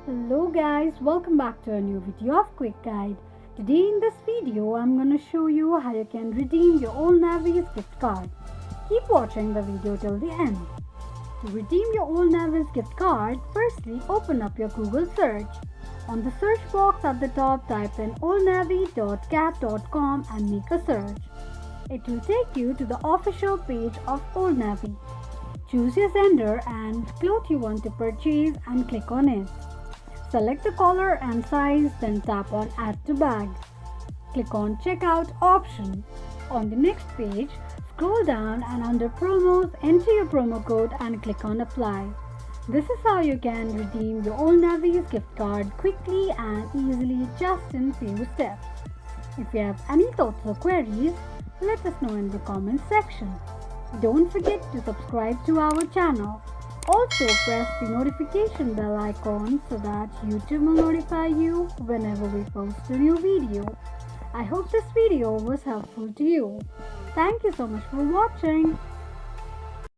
Hello guys, welcome back to a new video of Quick Guide. Today in this video, I'm going to show you how you can redeem your OldNavy's gift card. Keep watching the video till the end. To redeem your OldNavy's gift card, firstly open up your Google search. On the search box at the top, type in oldnavy.cat.com and make a search. It will take you to the official page of OldNavy. Choose your sender and cloth you want to purchase and click on it. Select the color and size, then tap on Add to Bag. Click on Checkout option. On the next page, scroll down and under Promos, enter your promo code and click on Apply. This is how you can redeem your OldNavy's gift card quickly and easily just in few steps. If you have any thoughts or queries, let us know in the comments section. Don't forget to subscribe to our channel. Also press the notification bell icon so that YouTube will notify you whenever we post a new video. I hope this video was helpful to you. Thank you so much for watching.